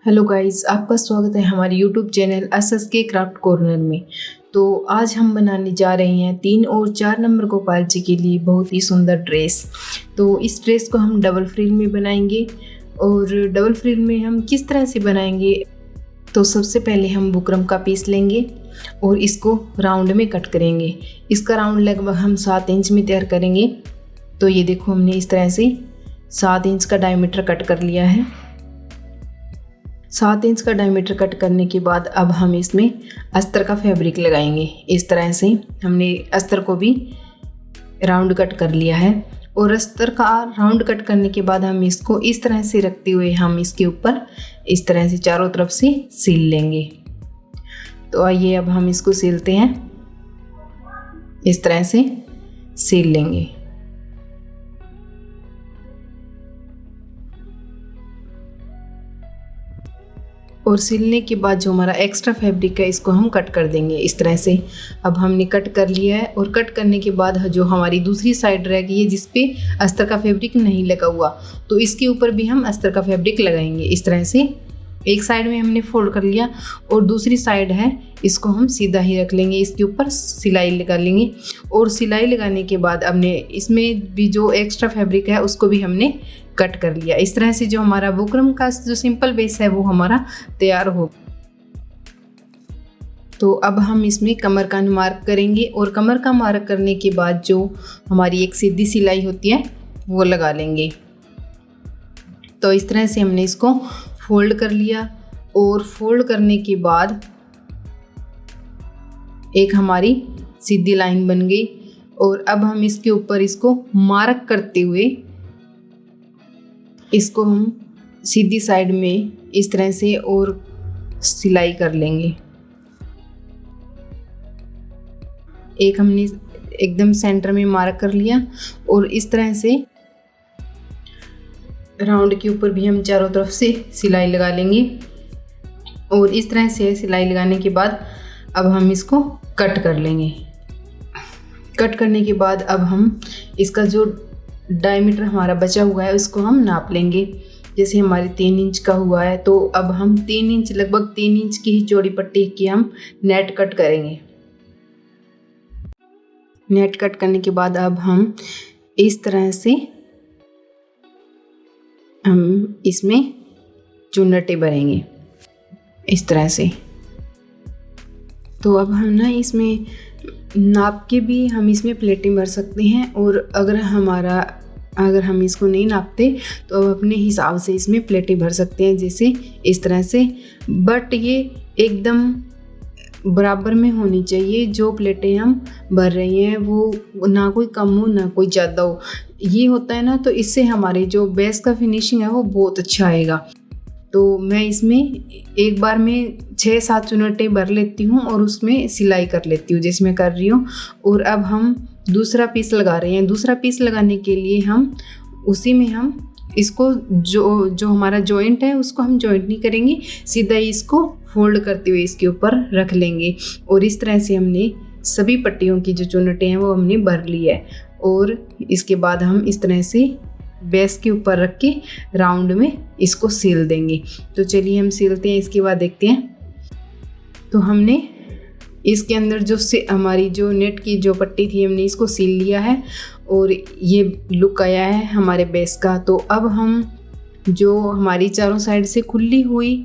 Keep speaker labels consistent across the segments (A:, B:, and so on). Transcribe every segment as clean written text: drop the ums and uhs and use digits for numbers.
A: Hello guys, आपका स्वागत है हमारे YouTube channel SSK craft corner में। तो आज हम बनाने जा रहे हैं 3 और 4 नंबर गोपाल जी के लिए बहुत ही सुंदर ड्रेस। तो इस ड्रेस को हम डबल फ्रिल में बनाएंगे। और डबल फ्रिल में हम किस तरह से बनाएंगे, तो सबसे पहले हम बुकरम का पीस लेंगे और इसको राउंड में कट करेंगे। इसका राउंड लगभग हम 7 इंच में तैयार करेंगे। तो ये देखो, हमने इस तरह से 7 इंच का डायमीटर कट कर लिया है। 7 इंच का डायमीटर कट करने के बाद अब हम इसमें अस्तर का फैब्रिक लगाएंगे। इस तरह से हमने अस्तर को भी राउंड कट कर लिया है। और अस्तर का राउंड कट करने के बाद हम इसको इस तरह से रखते हुए हम इसके ऊपर इस तरह से चारों तरफ से सील लेंगे। तो आइए अब हम इसको सीलते हैं। इस तरह से सील लेंगे। और सिलने के बाद जो हमारा एक्स्ट्रा फैब्रिक है इसको हम कट कर देंगे इस तरह से। अब हमने कट कर लिया है। और कट करने के बाद जो हमारी दूसरी साइड रह गई है जिस पे अस्तर का फैब्रिक नहीं लगा हुआ, तो इसके ऊपर भी हम अस्तर का फैब्रिक लगाएंगे। इस तरह से एक साइड में हमने फोल्ड कर लिया और दूसरी साइड है इसको हम सीधा ही रख लेंगे। इसके ऊपर सिलाई लगा लेंगे। और सिलाई लगाने के बाद हमने इसमें भी जो एक्स्ट्रा फैब्रिक है उसको भी हमने कट कर लिया। इस तरह से जो हमारा बुकरम का जो सिंपल बेस है वो हमारा तैयार हो। तो अब हम इसमें कमर का मार्क करेंगे। और कमर का मार्क करने के बाद जो हमारी एक सीधी सिलाई होती है वो लगा लेंगे। तो इस तरह से हमने इसको फोल्ड कर लिया। और फोल्ड करने के बाद एक हमारी सीधी लाइन बन गई। और अब हम इसके ऊपर इसको मार्क करते हुए इसको हम सीधी साइड में इस तरह से और सिलाई कर लेंगे। एक हमने एकदम सेंटर में मार्क कर लिया। और इस तरह से राउंड के ऊपर भी हम चारों तरफ से सिलाई लगा लेंगे। और इस तरह से सिलाई लगाने के बाद अब हम इसको कट कर लेंगे। कट करने के बाद अब हम इसका जो डायमीटर हमारा बचा हुआ है उसको हम नाप लेंगे। जैसे हमारे 3 इंच का हुआ है तो अब हम 3 इंच लगभग 3 इंच की ही चौड़ी पट्टी की हम नेट कट करेंगे। नेट कट करने के बाद अब हम इस तरह से हम इसमें चुन्नटें भरेंगे इस तरह से। तो अब हम ना इसमें नाप के भी हम इसमें प्लेटें भर सकते हैं। और अगर हम इसको नहीं नापते तो अब अपने हिसाब से इसमें प्लेटें भर सकते हैं, जैसे इस तरह से। बट ये एकदम बराबर में होनी चाहिए। जो प्लेटें हम भर रही हैं वो ना कोई कम हो ना कोई ज़्यादा हो। ये होता है ना, तो इससे हमारे जो बेस का फिनिशिंग है वो बहुत अच्छा आएगा। तो मैं इसमें एक बार में 6-7 चुन्नटें भर लेती हूँ और उसमें सिलाई कर लेती हूँ जैसे मैं कर रही हूँ। और अब हम दूसरा पीस लगा रहे हैं। दूसरा पीस लगाने के लिए हम उसी में हम इसको जो हमारा जॉइंट है उसको हम जॉइंट नहीं करेंगे, सीधा ही इसको फोल्ड करते हुए इसके ऊपर रख लेंगे। और इस तरह से हमने सभी पट्टियों की जो चुन्नटें हैं वो हमने भर ली है। और इसके बाद हम इस तरह से बेस के ऊपर रख के राउंड में इसको सील देंगे। तो चलिए हम सीलते हैं, इसके बाद देखते हैं। तो हमने इसके अंदर जो से हमारी जो नेट की जो पट्टी थी हमने इसको सील लिया है। और ये लुक आया है हमारे बेस का। तो अब हम जो हमारी चारों साइड से खुली हुई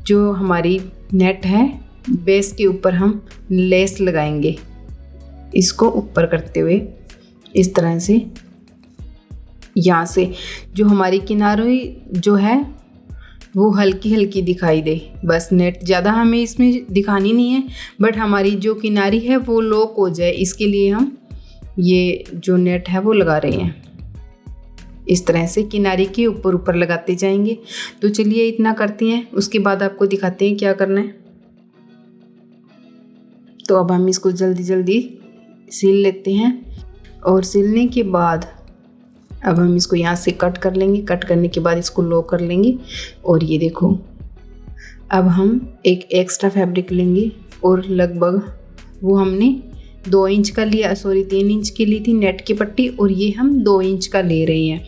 A: जो हमारी नेट है बेस के ऊपर हम लेस लगाएंगे, इसको ऊपर करते हुए इस तरह से। यहाँ से जो हमारी किनारे जो है वो हल्की हल्की दिखाई दे, बस नेट ज़्यादा हमें इसमें दिखानी नहीं है। बट हमारी जो किनारी है वो लॉक हो जाए, इसके लिए हम ये जो नेट है वो लगा रहे हैं। इस तरह से किनारी के ऊपर ऊपर लगाते जाएंगे। तो चलिए इतना करते हैं, उसके बाद आपको दिखाते हैं क्या करना है। तो अब हम इसको जल्दी जल्दी सील लेते हैं। और सीलने के बाद अब हम इसको यहाँ से कट कर लेंगे। कट करने के बाद इसको लॉक कर लेंगे। और ये देखो, अब हम एक एक्स्ट्रा फैब्रिक लेंगे और लगभग वो हमने 2 इंच का लिया, 3 इंच की ली थी नेट की पट्टी, और ये हम 2 इंच का ले रहे हैं।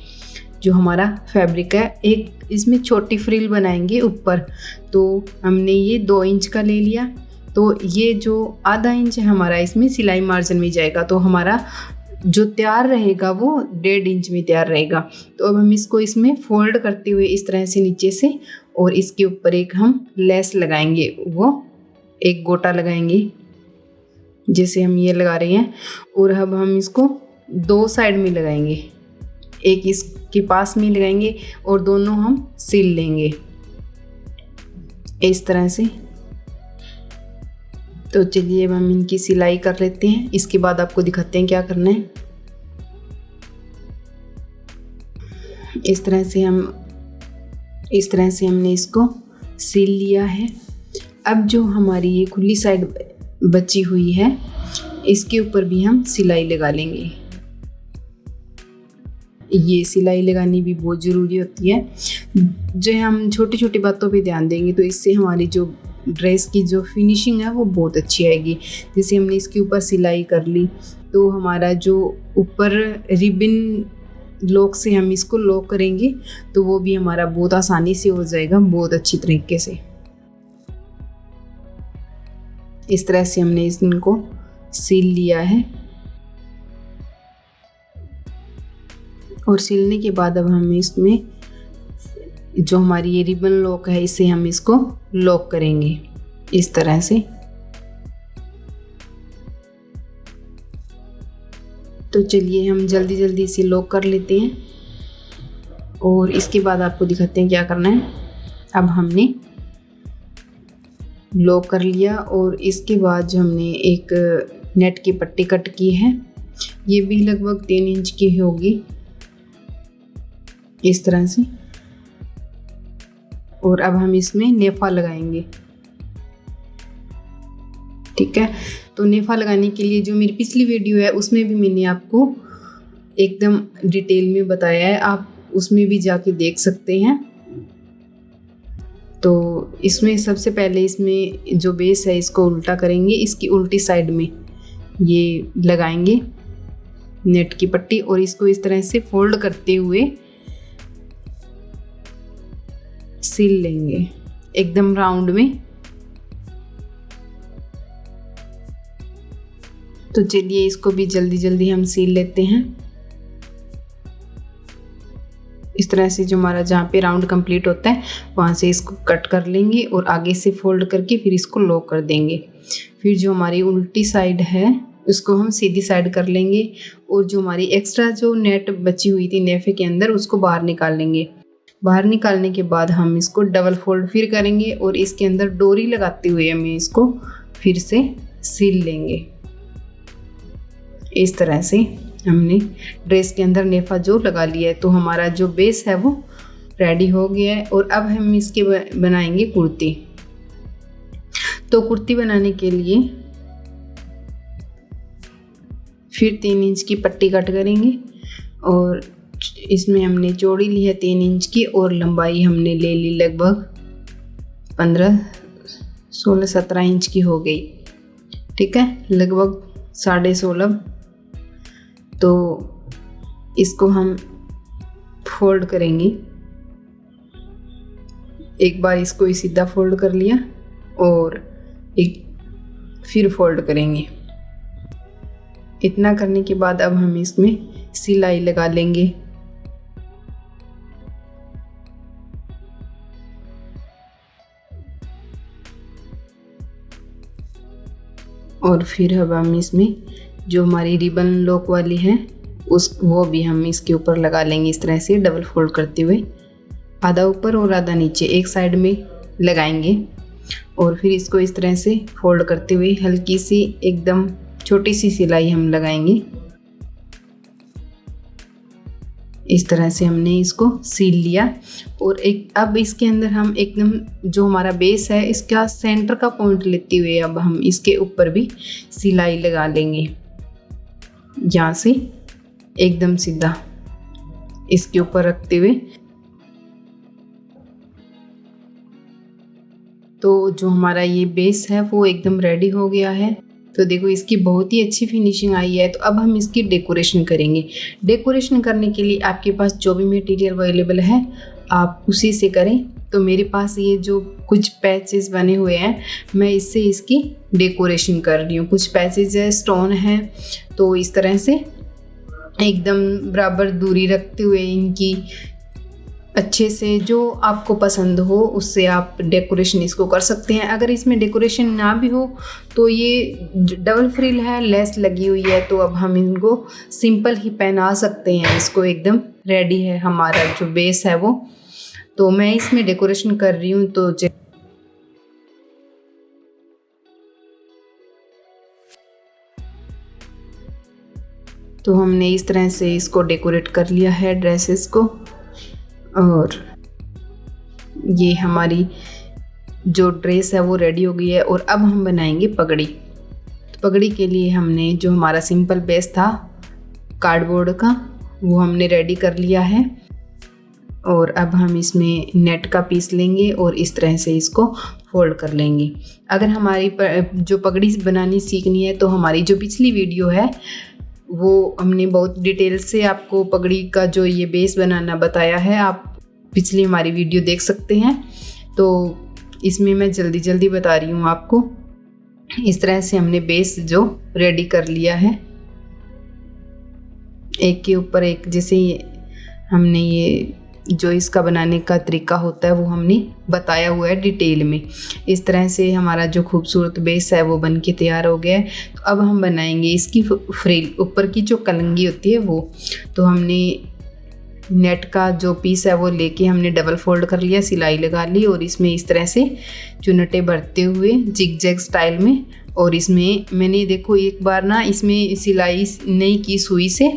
A: जो हमारा फैब्रिक है, एक इसमें छोटी फ्रिल बनाएंगे ऊपर। तो हमने ये 2 इंच का ले लिया, तो ये जो आधा इंच है हमारा इसमें सिलाई मार्जिन में जाएगा, तो हमारा जो तैयार रहेगा वो 1.5 इंच में तैयार रहेगा। तो अब हम इसको इसमें फोल्ड करते हुए इस तरह से नीचे से, और इसके ऊपर एक हम लेस लगाएंगे, वो एक गोटा लगाएंगे जैसे हम ये लगा रहे हैं। और अब हम इसको 2 साइड में लगाएंगे, एक इसके पास में लगाएंगे और दोनों हम सिल लेंगे इस तरह से। तो चलिए अब हम इनकी सिलाई कर लेते हैं, इसके बाद आपको दिखाते हैं क्या करना है। इस तरह से हमने इसको सिल लिया है। अब जो हमारी ये खुली साइड बची हुई है, इसके ऊपर भी हम सिलाई लगा लेंगे। ये सिलाई लगानी भी बहुत ज़रूरी होती है, जो हम छोटी छोटी बातों पे ध्यान देंगे तो इससे हमारी जो ड्रेस की जो फिनिशिंग है वो बहुत अच्छी आएगी। जैसे हमने इसके ऊपर सिलाई कर ली, तो हमारा जो ऊपर रिबन लॉक से हम इसको लॉक करेंगे, तो वो भी हमारा बहुत आसानी से हो जाएगा, बहुत अच्छी तरीके से। इस तरह से हमने इनको सिल लिया है, और सिलने के बाद अब हम इसमें जो हमारी ये रिबन लॉक है, इसे हम इसको लॉक करेंगे इस तरह से। तो चलिए हम जल्दी जल्दी इसे लॉक कर लेते हैं, और इसके बाद आपको दिखाते हैं क्या करना है। अब हमने लॉक कर लिया, और इसके बाद जो हमने एक नेट की पट्टी कट की है, ये भी लगभग 3 इंच की होगी इस तरह से। और अब हम इसमें नेफा लगाएंगे, ठीक है। तो नेफा लगाने के लिए जो मेरी पिछली वीडियो है उसमें भी मैंने आपको एकदम डिटेल में बताया है, आप उसमें भी जाके देख सकते हैं। तो इसमें सबसे पहले इसमें जो बेस है इसको उल्टा करेंगे, इसकी उल्टी साइड में ये लगाएंगे नेट की पट्टी, और इसको इस तरह से फोल्ड करते हुए सिल लेंगे एकदम राउंड में। तो चलिए इसको भी जल्दी जल्दी हम सिल लेते हैं। इस तरह से जो हमारा जहाँ पे राउंड कंप्लीट होता है वहाँ से इसको कट कर लेंगे, और आगे से फोल्ड करके फिर इसको लॉक कर देंगे। फिर जो हमारी उल्टी साइड है उसको हम सीधी साइड कर लेंगे, और जो हमारी एक्स्ट्रा जो नेट बची हुई थी नेफे के अंदर उसको बाहर निकाल लेंगे। बाहर निकालने के बाद हम इसको डबल फोल्ड फिर करेंगे, और इसके अंदर डोरी लगाते हुए हम इसको फिर से सिल लेंगे। इस तरह से हमने ड्रेस के अंदर नेफा जो लगा लिया है, तो हमारा जो बेस है वो रेडी हो गया है। और अब हम इसके बनाएंगे कुर्ती। तो कुर्ती बनाने के लिए फिर 3 इंच की पट्टी कट करेंगे, और इसमें हमने चौड़ी ली है 3 इंच की, और लंबाई हमने ले ली लगभग 15-16-17 इंच की हो गई, ठीक है, लगभग 16.5। तो इसको हम फोल्ड करेंगे, एक बार इसको सीधा फोल्ड कर लिया और एक फिर फोल्ड करेंगे। इतना करने के बाद अब हम इसमें सिलाई लगा लेंगे। और फिर अब हम इसमें जो हमारी रिबन लॉक वाली है वो भी हम इसके ऊपर लगा लेंगे इस तरह से डबल फोल्ड करते हुए, आधा ऊपर और आधा नीचे एक साइड में लगाएंगे। और फिर इसको इस तरह से फोल्ड करते हुए हल्की सी एकदम छोटी सी सिलाई हम लगाएंगे। इस तरह से हमने इसको सील लिया। और एक अब इसके अंदर हम एकदम जो हमारा बेस है इसका सेंटर का पॉइंट लेते हुए अब हम इसके ऊपर भी सिलाई लगा लेंगे, यहाँ से एकदम सीधा इसके ऊपर रखते हुए। तो जो हमारा ये बेस है वो एकदम रेडी हो गया है। तो देखो इसकी बहुत ही अच्छी फिनिशिंग आई है। तो अब हम इसकी डेकोरेशन करेंगे। डेकोरेशन करने के लिए आपके पास जो भी मटेरियल अवेलेबल है आप उसी से करें। तो मेरे पास ये जो कुछ पैचेस बने हुए हैं, मैं इससे इसकी डेकोरेशन कर रही हूँ। कुछ पैचेस है, स्टोन है, तो इस तरह से एकदम बराबर दूरी रखते हुए इनकी अच्छे से जो आपको पसंद हो उससे आप डेकोरेशन इसको कर सकते हैं। अगर इसमें डेकोरेशन ना भी हो तो ये डबल फ्रिल है, लेस लगी हुई है, तो अब हम इनको सिंपल ही पहना सकते हैं। इसको एकदम रेडी है हमारा जो बेस है वो। तो मैं इसमें डेकोरेशन कर रही हूँ। तो हमने इस तरह से इसको डेकोरेट कर लिया है ड्रेसेस को। और ये हमारी जो ड्रेस है वो रेडी हो गई है। और अब हम बनाएंगे पगड़ी। तो पगड़ी के लिए हमने जो हमारा सिंपल बेस था कार्डबोर्ड का वो हमने रेडी कर लिया है। और अब हम इसमें नेट का पीस लेंगे और इस तरह से इसको फोल्ड कर लेंगे। अगर हमारी जो पगड़ी बनानी सीखनी है तो हमारी जो पिछली वीडियो है वो हमने बहुत डिटेल से आपको पगड़ी का जो ये बेस बनाना बताया है, आप पिछली हमारी वीडियो देख सकते हैं। तो इसमें मैं जल्दी जल्दी बता रही हूँ आपको। इस तरह से हमने बेस जो रेडी कर लिया है, एक के ऊपर एक, जैसे हमने ये जो इसका बनाने का तरीका होता है वो हमने बताया हुआ है डिटेल में। इस तरह से हमारा जो खूबसूरत बेस है वो बन के तैयार हो गया है। तो अब हम बनाएंगे इसकी फ्रिल, ऊपर की जो कलंगी होती है वो। तो हमने नेट का जो पीस है वो लेके हमने डबल फोल्ड कर लिया, सिलाई लगा ली और इसमें इस तरह से चुनटे भरते हुए जिग जैग स्टाइल में। और इसमें मैंने देखो एक बार ना इसमें सिलाई नहीं की सुई से,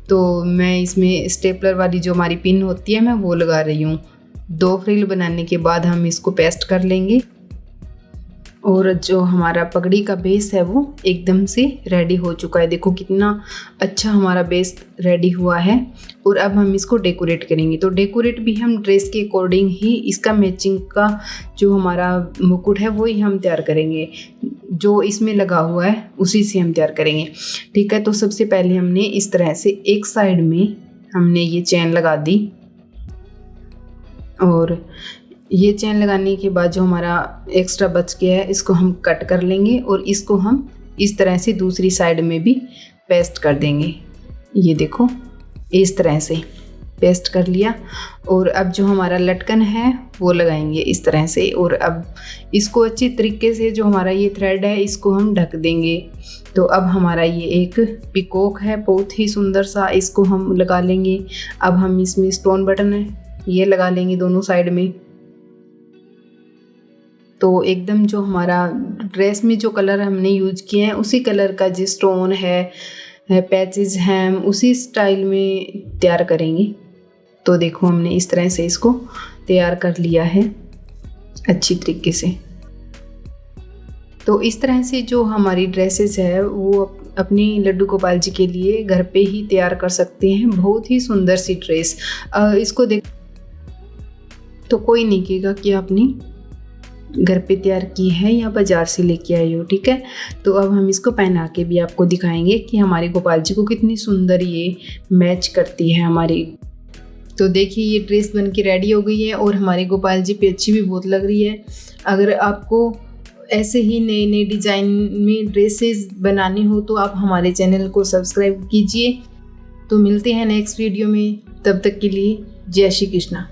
A: तो मैं इसमें स्टेपलर वाली जो हमारी पिन होती है मैं वो लगा रही हूँ। 2 फ्रिल बनाने के बाद हम इसको पेस्ट कर लेंगे। और जो हमारा पगड़ी का बेस है वो एकदम से रेडी हो चुका है। देखो कितना अच्छा हमारा बेस रेडी हुआ है। और अब हम इसको डेकोरेट करेंगे। तो डेकोरेट भी हम ड्रेस के अकॉर्डिंग ही इसका मैचिंग का जो हमारा मुकुट है वो ही हम तैयार करेंगे, जो इसमें लगा हुआ है उसी से हम तैयार करेंगे। ठीक है, तो सबसे पहले हमने इस तरह से एक साइड में हमने ये चैन लगा दी। और ये चैन लगाने के बाद जो हमारा एक्स्ट्रा बच गया है इसको हम कट कर लेंगे और इसको हम इस तरह से दूसरी साइड में भी पेस्ट कर देंगे। ये देखो इस तरह से पेस्ट कर लिया। और अब जो हमारा लटकन है वो लगाएंगे इस तरह से। और अब इसको अच्छी तरीके से जो हमारा ये थ्रेड है इसको हम ढक देंगे। तो अब हमारा ये एक पिकॉक है बहुत ही सुंदर सा, इसको हम लगा लेंगे। अब हम इसमें स्टोन बटन है ये लगा लेंगे दोनों साइड में। तो एकदम जो हमारा ड्रेस में जो कलर हमने यूज किए हैं उसी कलर का जो स्टोन है, पैचेस हैं, उसी स्टाइल में तैयार करेंगे। तो देखो हमने इस तरह से इसको तैयार कर लिया है अच्छी तरीके से। तो इस तरह से जो हमारी ड्रेसेस है वो अपनी लड्डू गोपाल जी के लिए घर पे ही तैयार कर सकते हैं। बहुत ही सुंदर सी ड्रेस। इसको देख तो कोई नहीं कहेगा कि आपने घर पे तैयार की है या बाज़ार से लेके आई हो। ठीक है, तो अब हम इसको पहना के भी आपको दिखाएंगे कि हमारे गोपाल जी को कितनी सुंदर ये मैच करती है हमारी। तो देखिए ये ड्रेस बन के रेडी हो गई है और हमारे गोपाल जी पे अच्छी भी बहुत लग रही है। अगर आपको ऐसे ही नए नए डिज़ाइन में ड्रेसेस बनानी हो तो आप हमारे चैनल को सब्सक्राइब कीजिए। तो मिलते हैं नेक्स्ट वीडियो में, तब तक के लिए जय श्री कृष्णा।